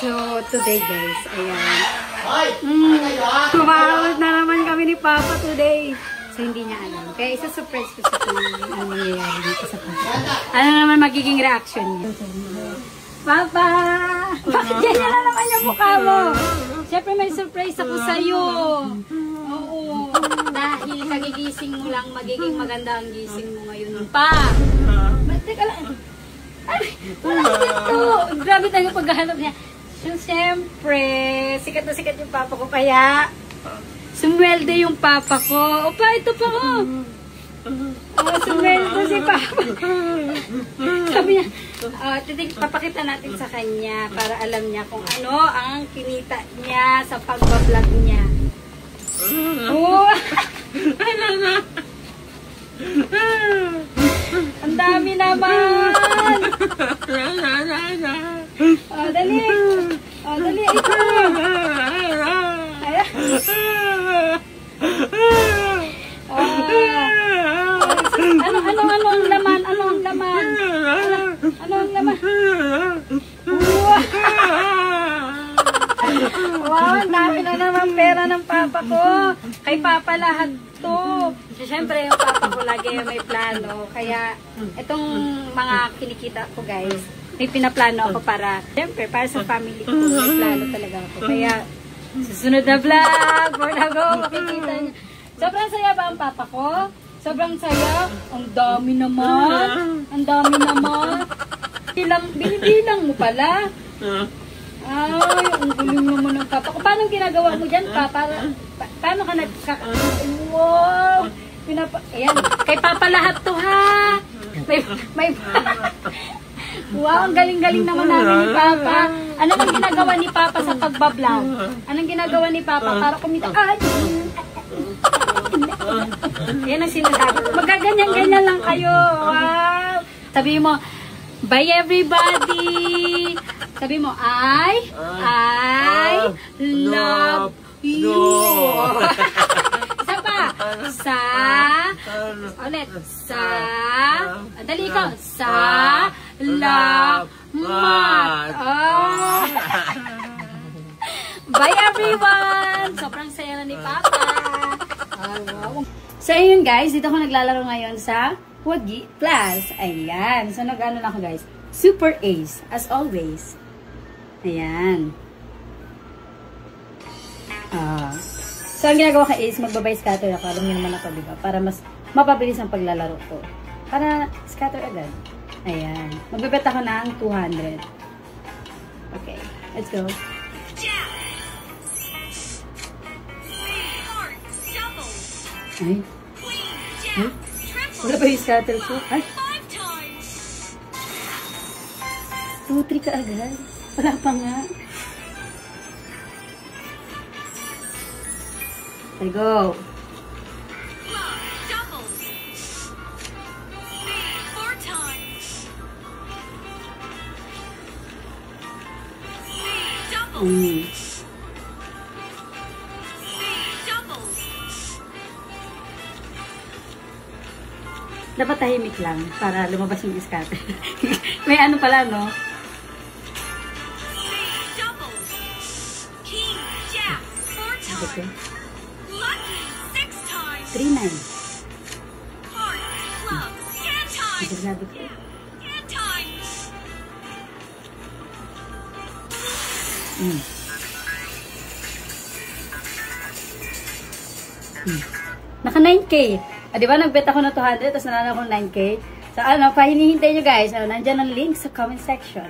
So, today guys, ayan. Kumawag na naman kami ni Papa today. So, hindi niya alam. Kaya isa-surprise ko sa kanya ang mangyayari dito sa Papa. Ano naman magiging reaction niya? Papa! Bakit ganyan na naman yung mukha mo? Siyempre may surprise ako sa'yo. Oo. Dahil kagigising mo lang, magiging maganda ang gising mo ngayon pa. Teka lang. Ay, wala dito. Grabe tayo paghahanap niya. So, siyempre, sikat na sikat yung Papa ko. Kaya, sumwelde yung Papa ko. Opa, ito pa ko. Oh, sumwelde si Papa. Sabi niya, papakita natin sa kanya para alam niya kung ano ang kinita niya sa pagbablog niya. Oh! Ang dami naman! Oh, dali! Oh, dali! Ito! Ayan! Ano ang laman? Ano ang laman? Ano ang laman? Wow, ang dami na naman pera ng Papa ko. Kay Papa lahat to. Siyempre, yung Papa ko lagi may plano. Kaya, itong mga kinikita ko guys, may pinaplano ako para, siyempre, para sa family ko. May plano talaga ako. Kaya, susunod na vlog, go, makikita niya. Sobrang saya ba ang Papa ko? Sobrang saya. Ang dami naman. Ang dami naman. Binibilang mo pala. Ay, ang guling naman ng Papa ko. Paano ginagawa mo dyan, Papa? Paano ka wow! Ayan, kay Papa lahat to, ha? Wow, ang galing-galing naman namin ni Papa. Ano ang ginagawa ni Papa sa pagbablog? Anong ginagawa ni Papa para kumita? Ay! Yan ang sinasabi. Magaganyan-ganyan lang kayo. Wow! Sabi mo, bye everybody! Sabi mo, I love you. Isa pa. Ulit. Dali ikaw. Salamat. Oh. Bye everyone. Sobrang saya na ni Papa. Wow. So, ayun guys. Dito ako naglalaro ngayon sa Wagi Plus. Ayan. So, nag-ano na ako guys. Super Ace. As always. Ayan. So, ang ginagawa ka is, magbabay scatter ako. Alam niyo naman ako, diba? Para mas mapabilis ang paglalaro ko. Para scatter agad. Ayan. Magbibet ako ng 200. Okay. Let's go. Ay. Ay. Wala ba yung scatter ko? Ay. 2-3 ka agad. Wala pa nga. There you go. Dapat tahimik lang para lumabas yung scatter. May ano pala, no? Okay. 3-9. Sigurado ko. Naka 9K. Diba nagbet ako ng 200 tapos nanalo ako ng 9K. So ano, pahinihintay nyo guys. Nandyan ang link sa comment section.